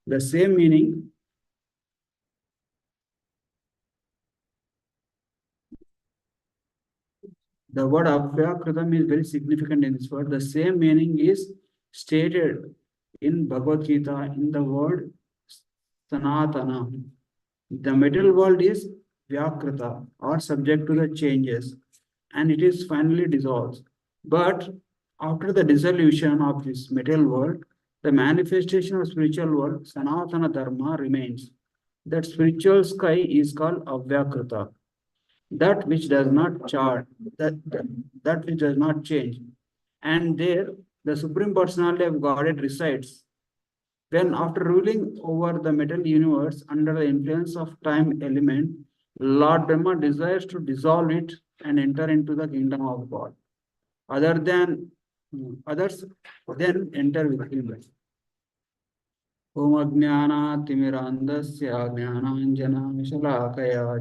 The same meaning, the word Avyakritam is very significant in this word. The same meaning is stated in Bhagavad Gita in the word Sanatana. The material world is Vyakrita or subject to the changes and it is finally dissolved. But after the dissolution of this material world, the manifestation of spiritual world, Sanatana Dharma, remains. That spiritual sky is called Avyakrita, that which does not chart, that which does not change. And there, the Supreme Personality of Godhead resides. When after ruling over the material universe under the influence of time element, Lord Brahma desires to dissolve it and enter into the kingdom of God. Others then enter with him. Om Ajnanaatimirandasya Jnananjana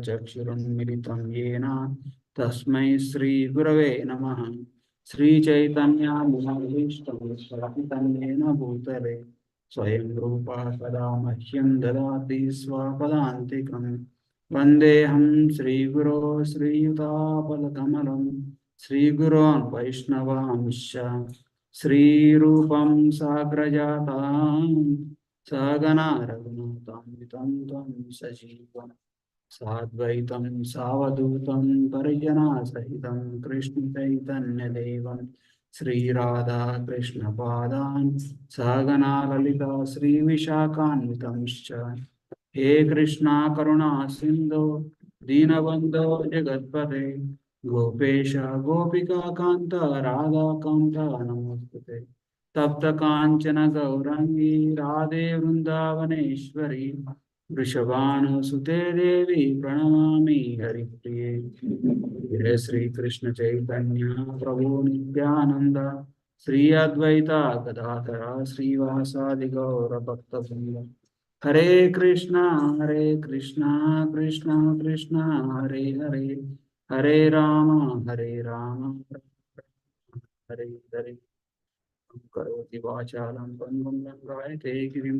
Chakshurunmilitam Yena Tasmai Sri Gurave Namaha Sri Chaitanya Manavishtam Swamitanyena Bhutale Swayam Rupa Padamahyam Dadati Swapadantikam Vandeham Sri Guru Sri Yutapalakamalam Sri Gurun Vaishnavamsha Sri Rupam Sagrajatam Sagana Raghunatam Tam Sajivam Sadvaitam Savadutam Parijana Sahitam Krishna Chaitanya Devam Sri Radha Krishna Padan Sagana Lalita Sri Vishakhanvitamscha He Krishna Karuna Sindhu Dinabandho Jagatpate Gopesha Gopika Kanta Radha Kanta Namaste तप्त कांचन गौरंगी राधे वृंदावनेश्वरी वृषभानुसुते देवी प्रणमामि हरिप्रिये जय श्री कृष्ण चैतन्य प्रभु नित्यानंद श्री अद्वैता गदाधर श्रीवासादि गौर भक्तवृंद हरे कृष्णा कृष्णा कृष्णा हरे हरे हरे राम हरे हरे करोति वाचालं पङ्गुं लङ्घयते गिरिं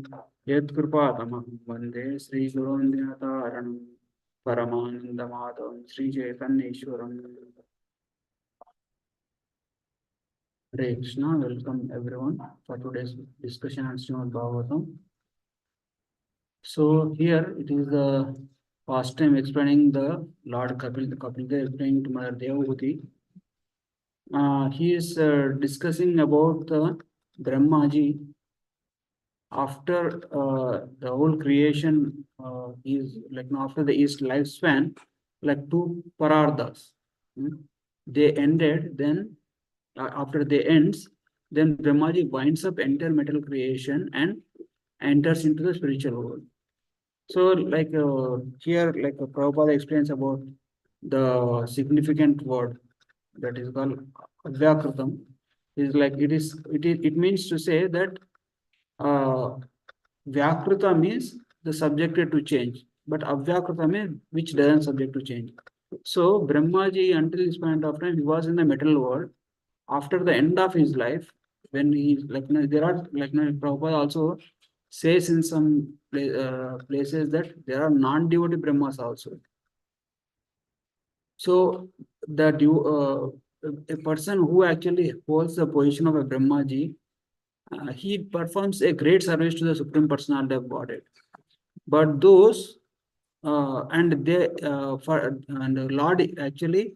यत्कृपातमहं वन्दे श्रीगुरोन् दिनतारणं परमानन्दमाधवं श्रीचैतन्येश्वरम् Hare Krishna, welcome everyone for today's discussion on Srimad Bhagavatam. So here it is the past time explaining the Lord Kapil Dev explaining to Mother Devahuti. He is discussing about the Brahmaji after the whole creation is like now after the East lifespan, like two parardas, they ended. Then after they ends, then Brahmaji winds up entire metal creation and enters into the spiritual world. So like here, like Prabhupada explains about the significant word that is called Avyakritam. Is like it means to say that Vyakrita means the subjected to change, but Avyakrita means which doesn't subject to change. So Brahmaji, until this point of time, he was in the material world. After the end of his life, when he like there are like Prabhupada also says in some places that there are non-devotee Brahmas also. So that a person who actually holds the position of a Brahmaji, he performs a great service to the Supreme Personality of Godhead. But those and the Lord actually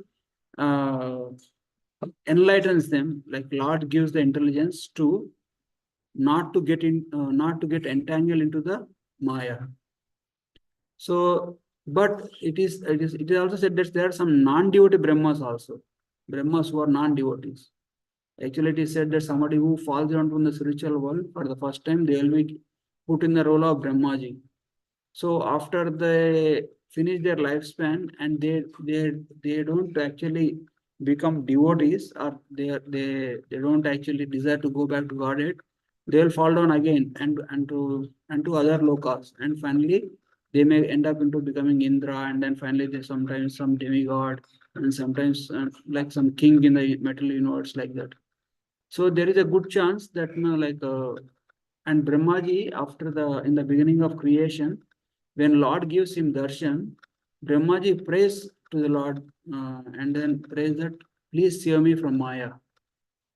enlightens them, like Lord gives the intelligence to not to get entangled into the Maya. So, but it is also said that there are some non-devotee Brahmas also, Brahmas who are non-devotees. Actually, it is said that somebody who falls down from the spiritual world for the first time, they will be put in the role of Brahmaji. So after they finish their lifespan and they don't actually become devotees, or they don't actually desire to go back to Godhead, they will fall down again and to other lokas, and finally they may end up into becoming Indra, and then finally they sometimes some demigod, and sometimes like some king in the material universe, like that. So there is a good chance that And Brahmaji, in the beginning of creation, when Lord gives him darshan, Brahmaji prays to the Lord and then prays that, please save me from Maya.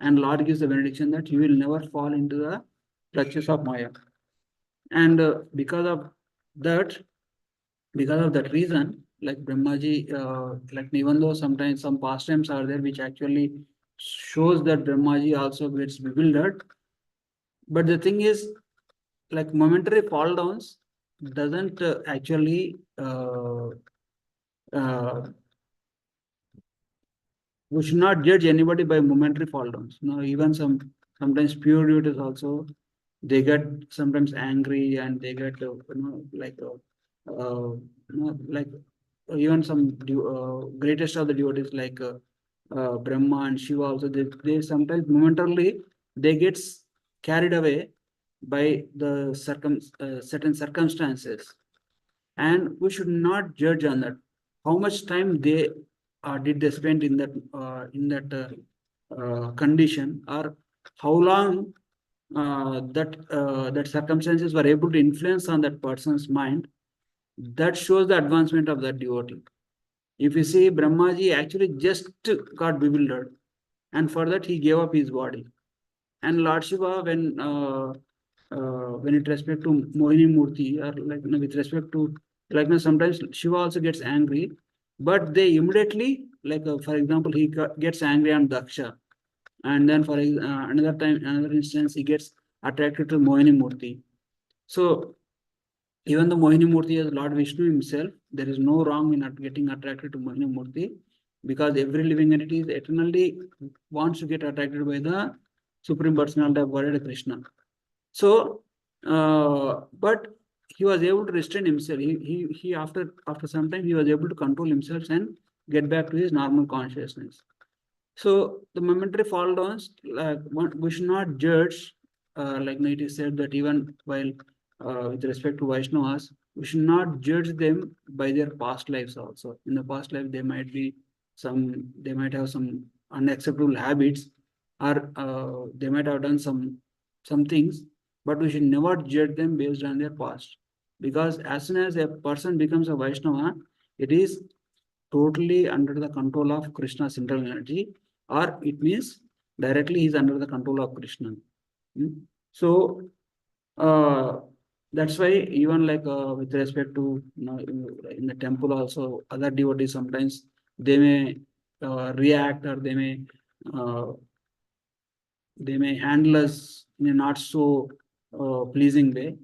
And Lord gives the benediction that you will never fall into the clutches of Maya. And that, because of that reason, like Brahmaji, like even though sometimes some pastimes are there which actually shows that Brahmaji also gets bewildered, but the thing is, like momentary fall downs doesn't actually uh, we should not judge anybody by momentary fall downs. You know, even sometimes pure devotees also, they get sometimes angry and they get like even some greatest of the devotees like Brahma and Shiva also, they sometimes momentarily they get carried away by the certain circumstances, and we should not judge on that. How much time they did they spend in that condition, or how long that circumstances were able to influence on that person's mind. That shows the advancement of that devotee. If you see, Brahmaji actually just got bewildered, and for that he gave up his body. And Lord Shiva, when it respect to Mohini Murti, or like with respect to like sometimes Shiva also gets angry, but they immediately for example gets angry on Daksha, and then for another instance he gets attracted to Mohini Murti. So even the Mohini Murti is Lord Vishnu himself, there is no wrong in not getting attracted to Mohini Murti, because every living entity is eternally wants to get attracted by the Supreme Personality of Godhead Krishna. So, but he was able to restrain himself. He after some time he was able to control himself and get back to his normal consciousness. So the momentary fall downs, like we should not judge. Like it is said that even while with respect to Vaishnavas, we should not judge them by their past lives also. In the past life, they might have some unacceptable habits, or they might have done some things, but we should never judge them based on their past. Because as soon as a person becomes a Vaishnava, it is totally under the control of Krishna's internal energy, or it means directly he's under the control of Krishna. So uh, that's why even with respect to in the temple also, other devotees sometimes they may react, or uh, they may handle us in a not so pleasing way.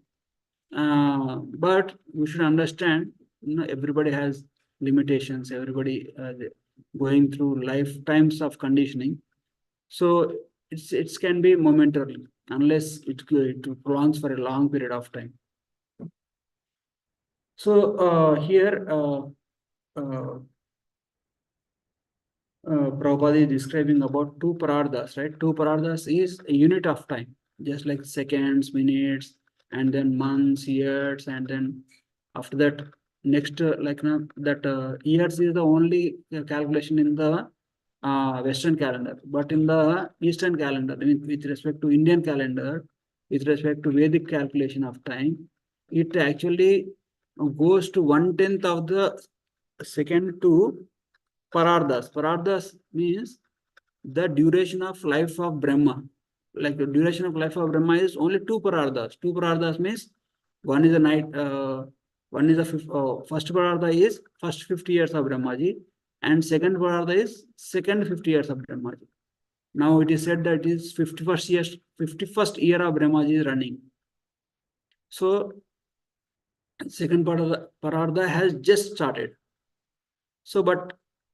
But we should understand, everybody has limitations. Everybody going through lifetimes of conditioning. So it can be momentarily, unless it prolongs for a long period of time. So here Prabhupada is describing about two parardas, right? Two parardas is a unit of time, just like seconds, minutes, and then months, years, and then after that, next years is the only calculation in the Western calendar, but in the Eastern calendar, I mean, with respect to Indian calendar, with respect to Vedic calculation of time, it actually goes to 1/10 of the second to Parardas. Parardas means the duration of life of Brahma. Like the duration of life of Brahma is only two Parardas. Two Parardas means one is a night, one is first Pararda is first 50 years of Brahmaji, and second Pararda is second 50 years of Brahmaji. Now it is said that it is 51st year of Brahmaji is running. So second Pararda has just started. So, but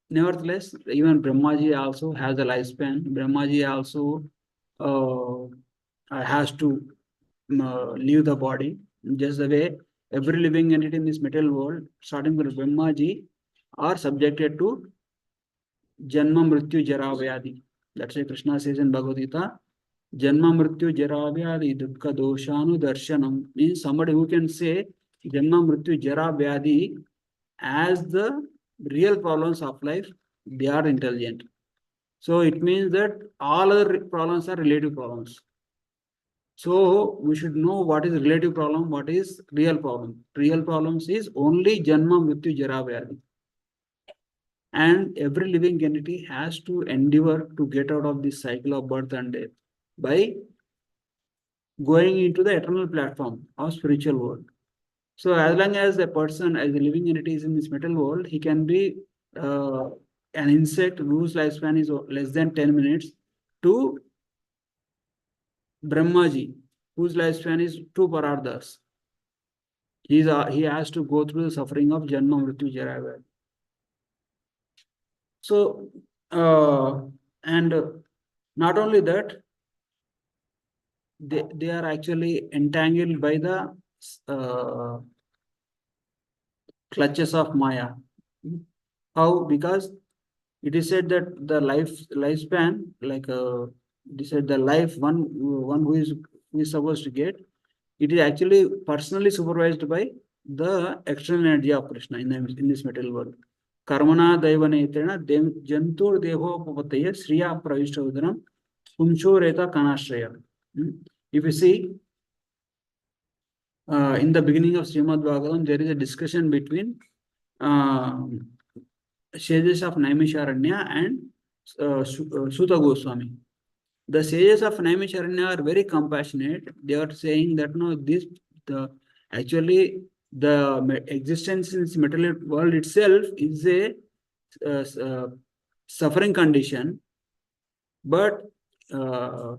nevertheless, even Brahmaji also has a lifespan. Brahmaji also has to leave the body. Just the way every living entity in this material world, starting from Brahmaji, are subjected to Janma Mrityu Jara Vyadi. That's why Krishna says in Bhagavad Gita, Janma Mrityu Jara Vyadi Dukkha Doshanu Darshanam, means somebody who can say Janma Mrityu Jara Vyadi as the real problems of life, they are intelligent. So it means that all other problems are relative problems. So we should know what is relative problem, what is real problem. Real problems is only Janma, Mrityu, Jara, Vyadhi. And every living entity has to endeavor to get out of this cycle of birth and death by going into the eternal platform of spiritual world. So as long as a person, as a living entity is in this metal world, he can be an insect whose lifespan is less than 10 minutes to Brahmaji, whose lifespan is 2 parardhas. He has to go through the suffering of Janma, Mrityu, Jara, Vyadhi. So, and not only that, they are actually entangled by the uh, clutches of Maya. How? Because it is said that the lifespan, like it is said the life one who is supposed to get, it is actually personally supervised by the external energy of Krishna in this material world. Karmana Daivanetena Jantur Devopapataya Sriya Pravishtavudanam Punchoreta Kanashraya. If you see, in the beginning of Srimad Bhagavatam, there is a discussion between sages of Naimisharanya and Suta Goswami. The sages of Naimisharanya are very compassionate. They are saying that no, actually the existence in this material world itself is a suffering condition, but the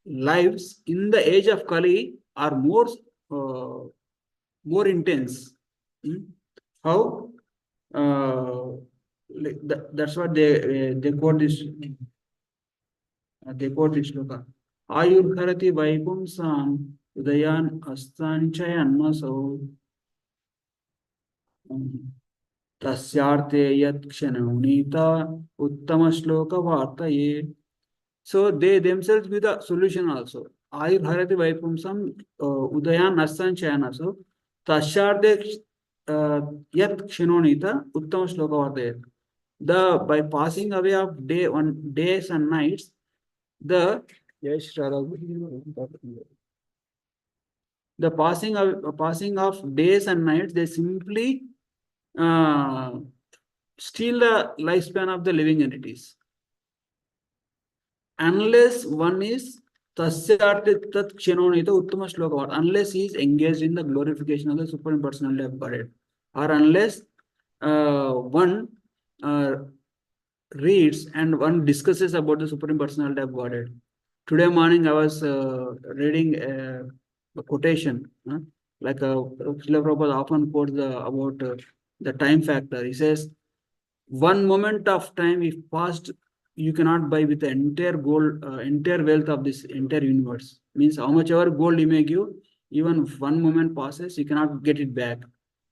lives in the age of Kali are more intense. How? That's what they quote this. They quote this shloka. Ayurharati Vaipumsam Udayan Astanchayanmaso Tasyarte Yat Kshanunita Uttama Shloka Vartaye. So they themselves give the solution also. Ayurharati Vaipumsam Udayan Astanchayanmaso Tasyarte Yat Kshanunita Uttama Shloka Vartaye. By passing away of days and nights, the passing of days and nights, they simply steal the lifespan of the living entities. Unless one is unless he is engaged in the glorification of the Supreme Personality of Godhead, or unless one reads and one discusses about the Supreme Personality of Godhead. Today morning, I was reading a quotation, like Srila Prabhupada often quotes about the time factor. He says, one moment of time, if passed, you cannot buy with the entire gold, entire wealth of this entire universe. Means how much ever gold you may give, even if one moment passes, you cannot get it back.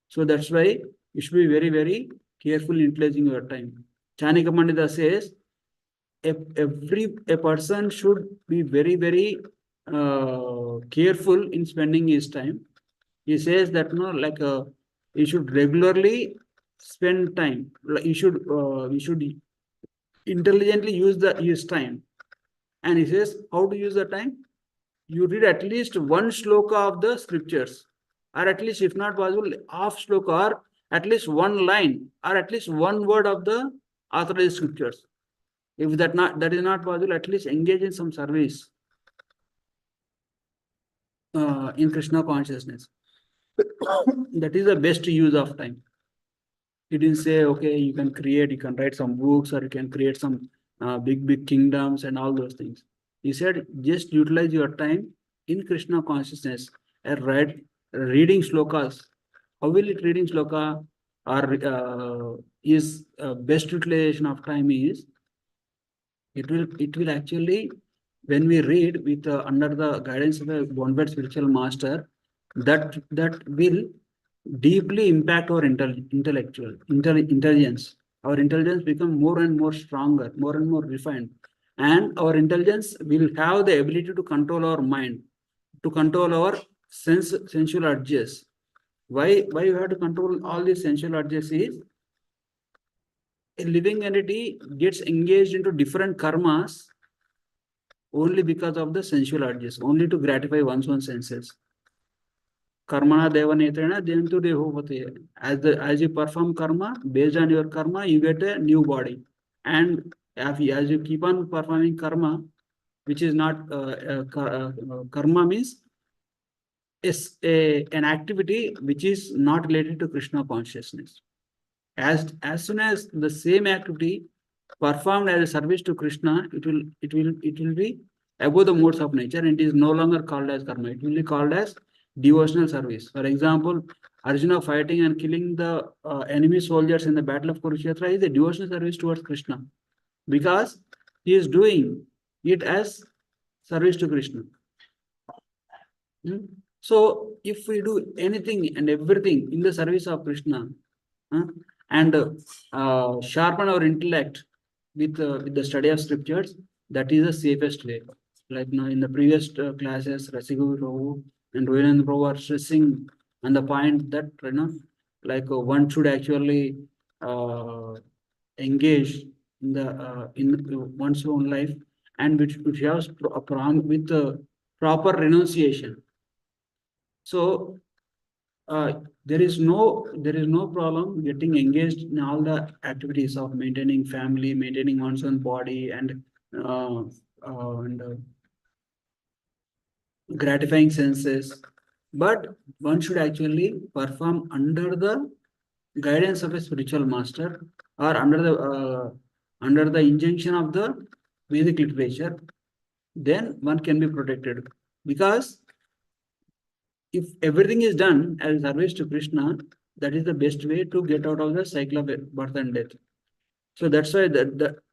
So that's why you should be very, very careful in utilizing your time. Chanika Pandita says, a person should be very, very careful in spending his time. He says that you should regularly spend time. You should intelligently use his time. And he says how to use the time. You read at least one shloka of the scriptures, or at least, if not possible, half shloka, or at least one line, or at least one word of the authorized scriptures. If that is not possible, at least engage in some service in Krishna consciousness. That is the best use of time. He didn't say, okay, you can write some books, or you can create some big kingdoms and all those things. He said, just utilize your time in Krishna consciousness and reading shlokas. How will it reading shloka or is best utilization of time is, it will actually, when we read with under the guidance of a one-word spiritual master, that will deeply impact our intelligence. Our intelligence become more and more stronger, more and more refined, and our intelligence will have the ability to control our mind, to control our sensual urges. Why you have to control all these sensual urges is, a living entity gets engaged into different karmas only because of the sensual urges, only to gratify one's own senses. Karmana devanetrena dentu dehopate. As you perform karma, based on your karma, you get a new body. And as you keep on performing karma, which is not karma means is an activity which is not related to Krishna consciousness. As soon as the same activity performed as a service to Krishna, it will be above the modes of nature, and it is no longer called as karma. It will be called as devotional service. For example, Arjuna fighting and killing the enemy soldiers in the battle of Kurukshetra is a devotional service towards Krishna, because he is doing it as service to Krishna. So if we do anything and everything in the service of Krishna, and sharpen our intellect with the study of scriptures, that is the safest way. Like now in the previous classes, Rasigu Prabhu and Rohinand Prabhu are stressing on the point that like one should actually engage in the in one's own life, and which has with proper renunciation. So there is no problem getting engaged in all the activities of maintaining family, maintaining one's own body, and gratifying senses. But one should actually perform under the guidance of a spiritual master, or under the injunction of the Vedic literature. Then one can be protected, because if everything is done as service to Krishna, that is the best way to get out of the cycle of birth and death. So that's why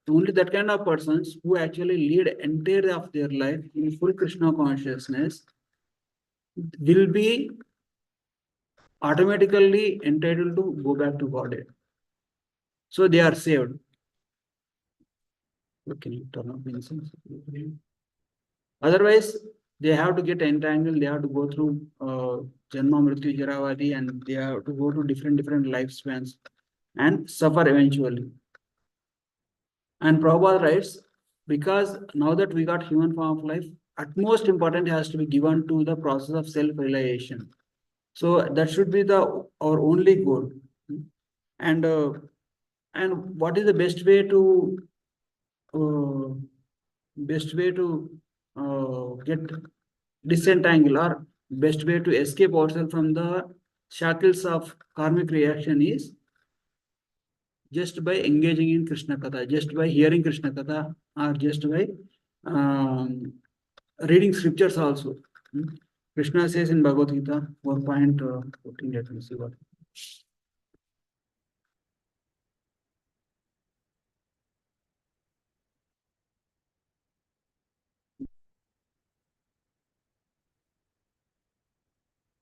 only that kind of persons who actually lead entire of their life in full Krishna consciousness will be automatically entitled to go back to Godhead. So they are saved. Can you turn off incense? Otherwise, they have to get entangled, they have to go through Janma, Mrityu, Jaravadi, and they have to go to different lifespans and suffer eventually. And Prabhupada writes, because now that we got human form of life, utmost important has to be given to the process of self-realization. So that should be our only goal. And what is the best way to get disentangled, or best way to escape ourselves from the shackles of karmic reaction is just by engaging in Krishna Katha, just by hearing Krishna Katha, or just by reading scriptures also. Krishna says in Bhagavad Gita, 4.14, let me see what.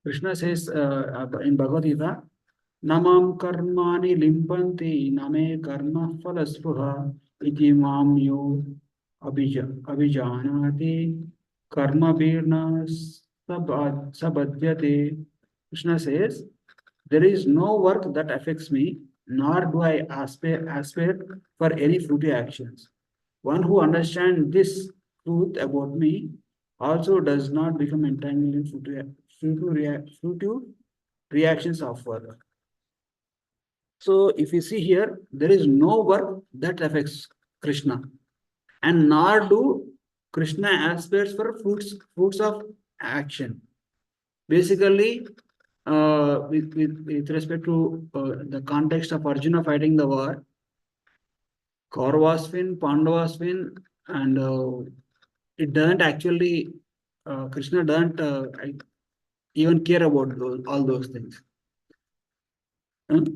Krishna says in Bhagavad Gita, Namam karmani limpanti name karma phalaspuha iti mam yo abhijanati karma birna sabhadyate. Krishna says, there is no work that affects me, nor do I aspire for any fruity actions. One who understands this truth about me also does not become entangled in fruitive reactions of work. So if you see here, there is no work that affects Krishna, and nor do Krishna aspires for fruits of action. Basically, with respect to the context of Arjuna fighting the war, Kauravas win, Pandavas win, and it doesn't actually, Krishna doesn't even care about all those things.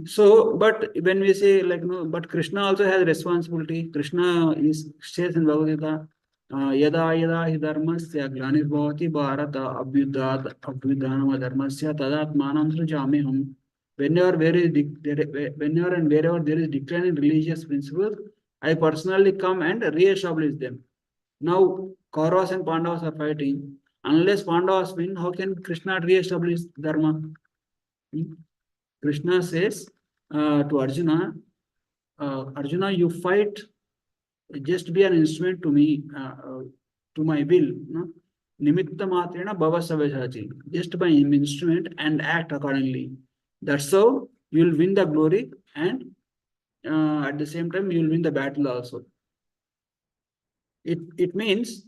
So, but when we say like no, but Krishna also has responsibility. Krishna says in Bhagavad Gita, yada yada hi dharmasya glanirvavati bharata abhyudhanam dharmasya tadatmanam srijameham. Whenever and wherever there is decline in religious principles, I personally come and re-establish them. Now, Kauravas and Pandavas are fighting. Unless Pandavas win, how can Krishna re-establish dharma? Krishna says to Arjuna, Arjuna, you fight, just be an instrument to me, to my will. No? Nimitta matrena bhava savyasachi. Just by instrument and act accordingly. That's how you will win the glory, and at the same time you will win the battle also. It means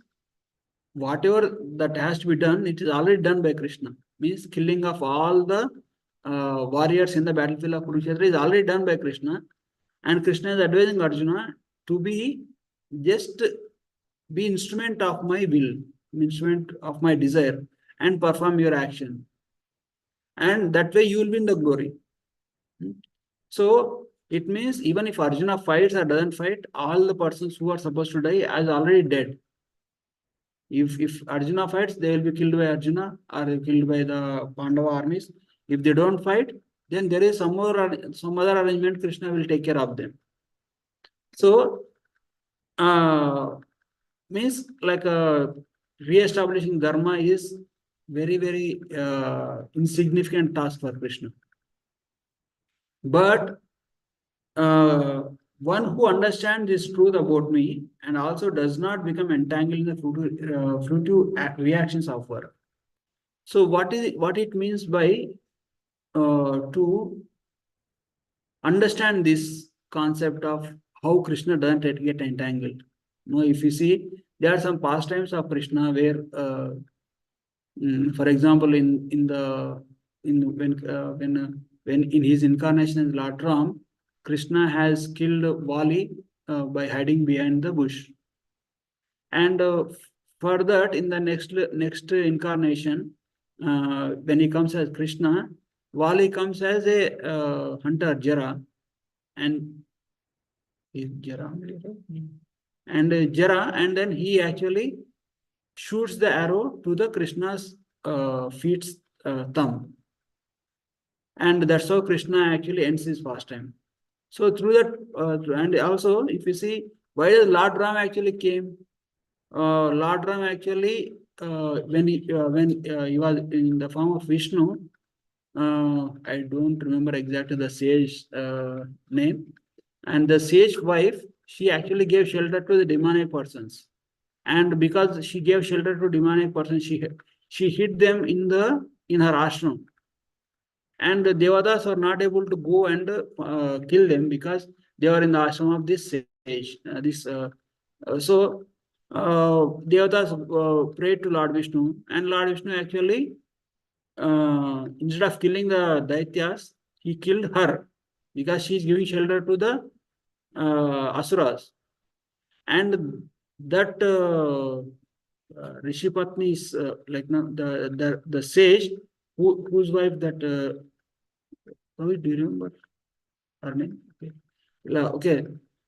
whatever that has to be done, it is already done by Krishna. Means killing of all the warriors in the battlefield of Kurukshetra is already done by Krishna. And Krishna is advising Arjuna to be just be instrument of my will, instrument of my desire, and perform your action. And that way you will win the glory. So it means even if Arjuna fights or doesn't fight, all the persons who are supposed to die are already dead. If Arjuna fights, they will be killed by Arjuna or killed by the Pandava armies. If they don't fight, then there is some other arrangement. Krishna will take care of them. So means like re-establishing dharma is very, very insignificant task for Krishna. But one who understands this truth about me and also does not become entangled in the fruitive reactions of work. So what it means by to understand this concept of how Krishna doesn't get entangled. Now, if you see, there are some pastimes of Krishna where, for example, when in his incarnation as Lord Ram, Krishna has killed Vali by hiding behind the bush. And for that, in the next incarnation, when he comes as Krishna, Vali comes as a hunter, Jara, and Jara, and then he actually shoots the arrow to the Krishna's feet's thumb. And that's how Krishna actually ends his pastime. So through that, and also if you see, why does Lord Ram actually came? Lord Ram actually, when he was in the form of Vishnu, I don't remember exactly the sage name, and the sage wife, she actually gave shelter to the demonic persons, and because she gave shelter to demonic persons, she hid them in her ashram. And the Devatas are not able to go and kill them because they are in the ashram of this sage. So Devatas prayed to Lord Vishnu, and Lord Vishnu actually, instead of killing the Daityas, he killed her because she is giving shelter to the Asuras. And that Rishi Patni is like the sage whose wife that. Do you remember her name? Okay.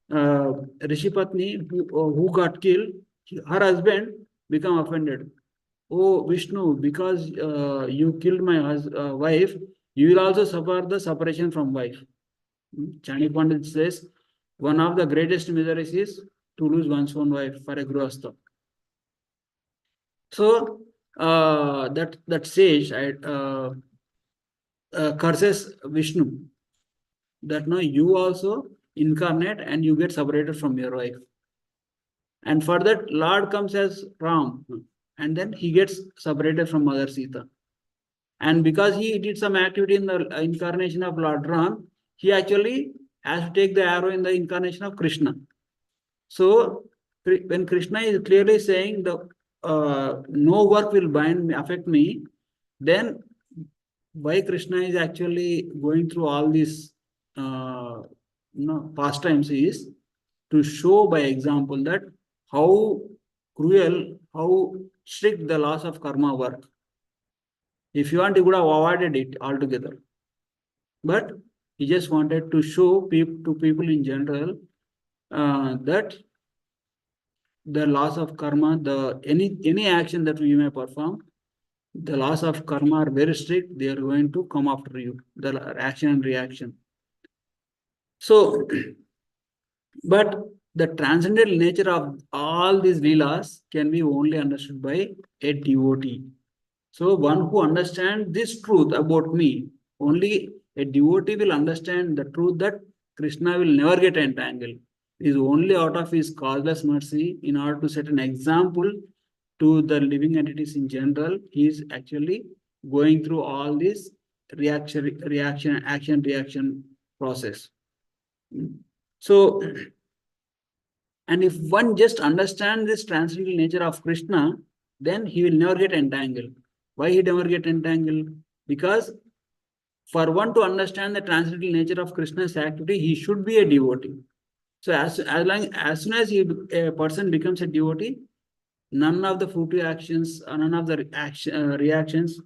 Rishi Patni who got killed, her husband become offended. Oh Vishnu, because you killed my wife, you will also suffer the separation from wife. Chani Pandit says one of the greatest miseries is to lose one's own wife for a grihastha. So that sage curses Vishnu that no, you also incarnate and you get separated from your wife. And for that, Lord comes as Ram, and then he gets separated from Mother Sita. And because he did some activity in the incarnation of Lord Ram, he actually has to take the arrow in the incarnation of Krishna. So when Krishna is clearly saying the no work will affect me, then why Krishna is actually going through all these pastimes is to show by example that how cruel, how strict the laws of karma work. If you want, he would have avoided it altogether. But he just wanted to show to people in general that the laws of karma, any action that we may perform, the laws of karma are very strict. They are going to come after you, the action and reaction. So, but the transcendental nature of all these leelas can be only understood by a devotee. So one who understands this truth about me, only a devotee will understand the truth that Krishna will never get entangled. It is only out of his causeless mercy in order to set an example to the living entities in general, he is actually going through all this action, reaction process. So, and if one just understands this transcendental nature of Krishna, then he will never get entangled. Why he never get entangled? Because for one to understand the transcendental nature of Krishna's activity, he should be a devotee. So as soon as a person becomes a devotee, none of the fruitive actions, none of the reactions.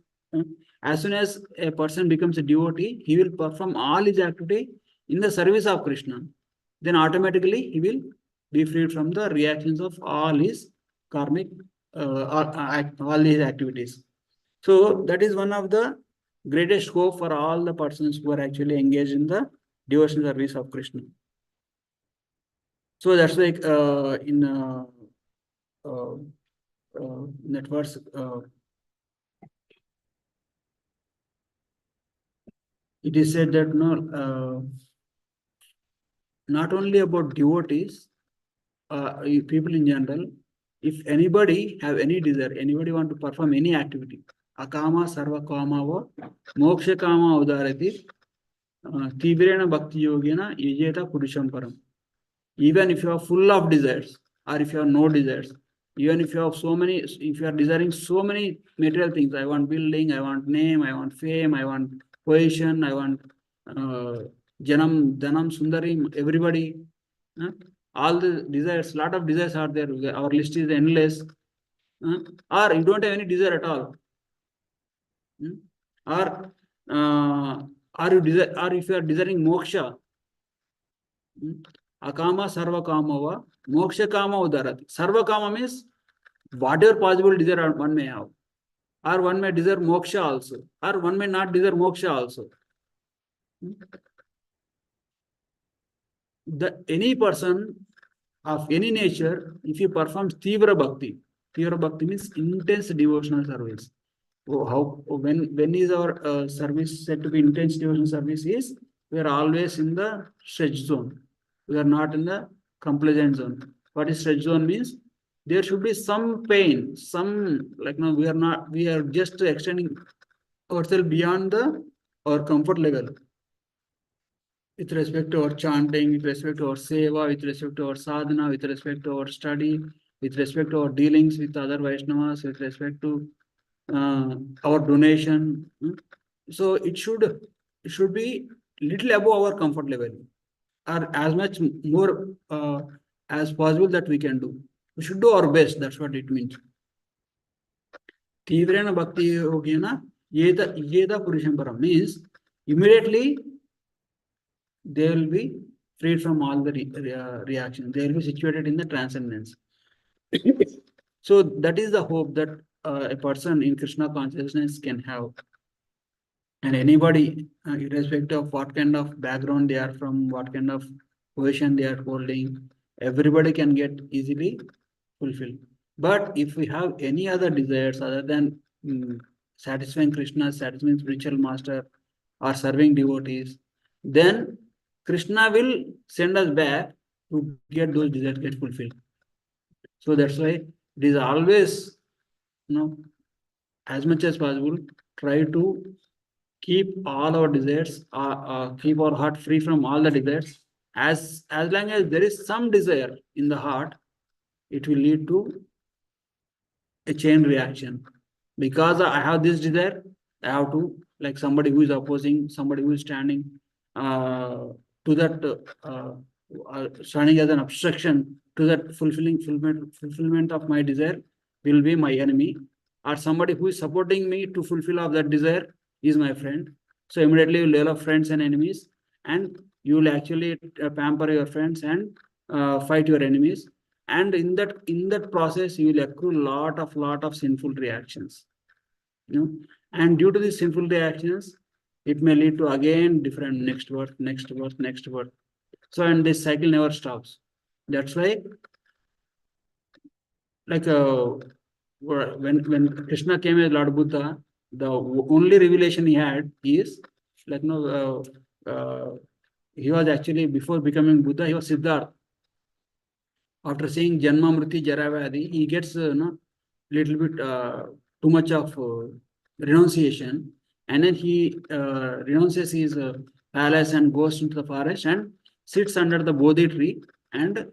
As soon as a person becomes a devotee, he will perform all his activity in the service of Krishna. Then automatically he will be freed from the reactions of all his karmic, all his activities. So that is one of the greatest scope for all the persons who are actually engaged in the devotional service of Krishna. So that's like in that verse, it is said that not only about devotees, people in general, if anybody have any desire, anybody want to perform any activity, akama sarva kama va moksha kama udarati tivrena bhakti yogena yajeta purusham param. Even if you are full of desires, or if you have no desires, even if you have so many, if you are desiring so many material things, I want building, I want name, I want fame, I want position, I want janam, dhanam, sundari, everybody, all the desires, lot of desires are there. Our list is endless. Or you don't have any desire at all. Or are you desire, or if you are desiring moksha, akama sarva kama va moksha kama udarati. Sarva kama means whatever possible desire one may have, or one may desire moksha also, or one may not desire moksha also. Any person of any nature, if he performs tivra bhakti means intense devotional service. When is our service said to be intense devotional service? Is we are always in the stretch zone. We are not in the complaisant zone. What is stretch zone means? There should be some pain, some like no, we are just extending ourselves beyond our comfort level. With respect to our chanting, with respect to our seva, with respect to our sadhana, with respect to our study, with respect to our dealings with other Vaishnavas, with respect to our donation. So it should be little above our comfort level, or as much more as possible that we can do. We should do our best. That's what it means. Tivrena bhakti yogena yeda purusham param means immediately they will be freed from all the reactions. They will be situated in the transcendence. So that is the hope that a person in Krishna consciousness can have. And anybody, irrespective of what kind of background they are from, what kind of position they are holding, everybody can get easily fulfilled. But if we have any other desires other than satisfying Krishna, satisfying spiritual master, or serving devotees, then Krishna will send us back to get those desires get fulfilled. So that's why it is always, as much as possible, try to keep all our desires, keep our heart free from all the desires. As long as there is some desire in the heart, it will lead to a chain reaction. Because I have this desire, I have to, like somebody who is opposing, somebody who is standing to that, standing as an obstruction to that fulfillment of my desire will be my enemy, or somebody who is supporting me to fulfill of that desire is my friend. So immediately you will develop friends and enemies, and you will actually pamper your friends and fight your enemies. And in that process, you will accrue lot of sinful reactions. And due to these sinful reactions, it may lead to again different next birth. So, and this cycle never stops. That's why, like when Krishna came as Lord Buddha, the only revelation he had is like he was actually, before becoming Buddha, he was Siddhartha. After seeing Janma Mriti Jara Vyadhi, he gets little bit too much of renunciation, and then he renounces his palace and goes into the forest and sits under the Bodhi tree and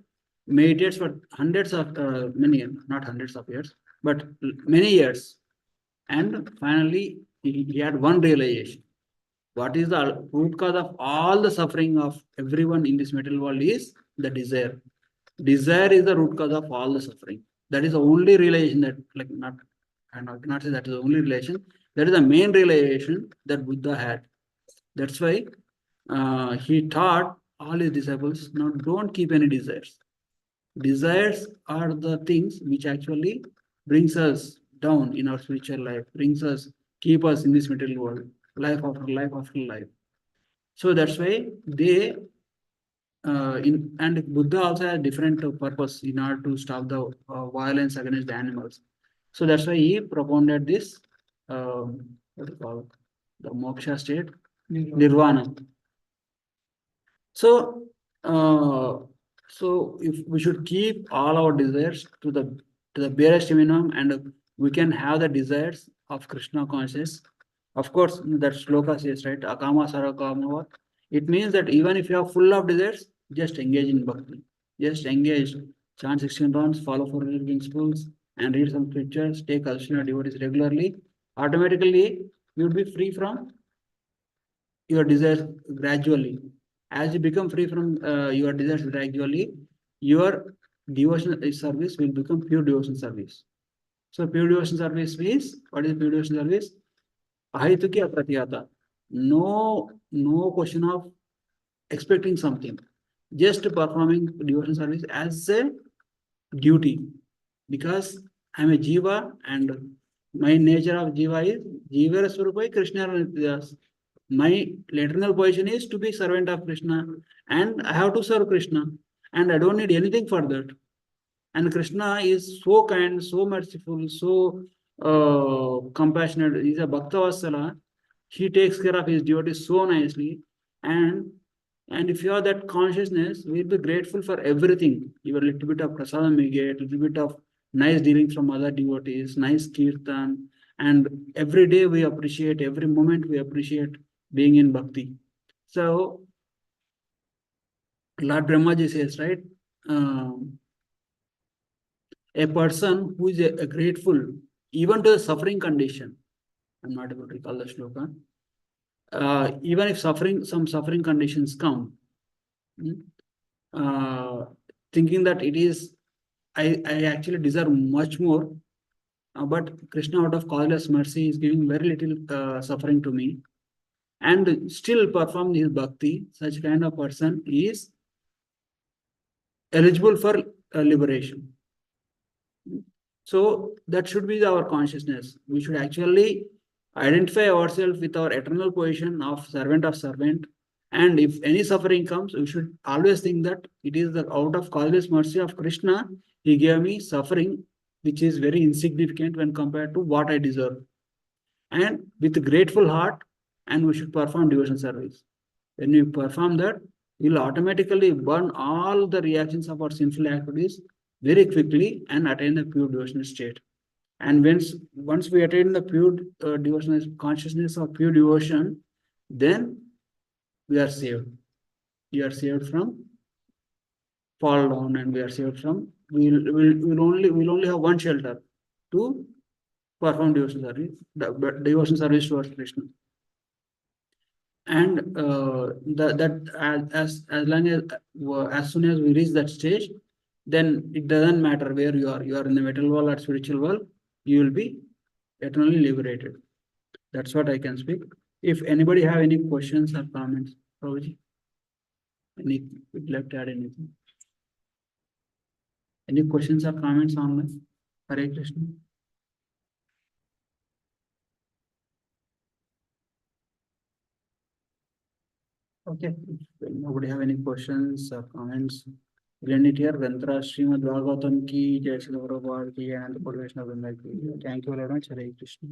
meditates for hundreds of many, not hundreds of years, but many years. And finally, he had one realization. What is the root cause of all the suffering of everyone in this material world is the desire. Desire is the root cause of all the suffering. That is the only realization that, like, not, I cannot say that is the only realization. That is the main realization that Buddha had. That's why he taught all his disciples, now don't keep any desires. Desires are the things which actually brings us down in our spiritual life, brings us, keep us in this material world, life after life after life. So that's why they in and Buddha also has different purpose in order to stop the violence against the animals. So that's why he propounded this what do you call it? The moksha state, nirvana. So so if we should keep all our desires to the barest minimum, and we can have the desires of Krishna consciousness. Of course, that sloka says, right? Akama sarakama. It means that even if you are full of desires, just engage in bhakti. Just engage, chant 16 rounds, follow 4 principles, and read some scriptures, take Krishna devotees regularly. Automatically, you will be free from your desires gradually. As you become free from your desires gradually, your devotion service will become pure devotion service. So pure devotion service means, what is pure devotion service? Ahituki apratiyata. No question of expecting something. Just performing devotion service as a duty. Because I'm a jiva and my nature of jiva is jiva swarupai Krishna. My lateral position is to be servant of Krishna, and I have to serve Krishna, and I don't need anything for that. And Krishna is so kind, so merciful, so compassionate. He's a Bhakta Vatsala. He takes care of his devotees so nicely. And and if you have that consciousness, we'll be grateful for everything. Even a little bit of prasadam we get, a little bit of nice dealing from other devotees, nice kirtan. And every day we appreciate, every moment we appreciate being in bhakti. So Lord Brahmaji says, right? A person who is a grateful even to the suffering condition. I'm not able to recall the shloka. Even if some suffering conditions come, thinking that it is, I actually deserve much more, but Krishna out of causeless mercy is giving very little suffering to me, and still perform his bhakti. Such kind of person is eligible for liberation. So that should be our consciousness. We should actually identify ourselves with our eternal position of servant. And if any suffering comes, we should always think that it is the out of causeless mercy of Krishna, he gave me suffering, which is very insignificant when compared to what I deserve. And with a grateful heart, and we should perform devotion service. When we perform that, we'll automatically burn all the reactions of our sinful activities very quickly and attain the pure devotional state. And once we attain the pure devotional consciousness of pure devotion, then we are saved. We are saved from fall down, and we are saved from, we'll only have one shelter to perform devotion service, devotion service towards Krishna. And that as long as soon as we reach that stage, then it doesn't matter where you are in the material world or spiritual world, you will be eternally liberated. That's what I can speak. If anybody have any questions or comments, Prabhuji, would like to add anything? Any questions or comments on this? Hare Krishna. Okay, if nobody have any questions or comments, we'll end it here. Granthara Srimad Bhagavatam ki, Jai Sri Prabhupada ki, and the Vaishnav Vrinda ki. Thank you very much. Hare Krishna.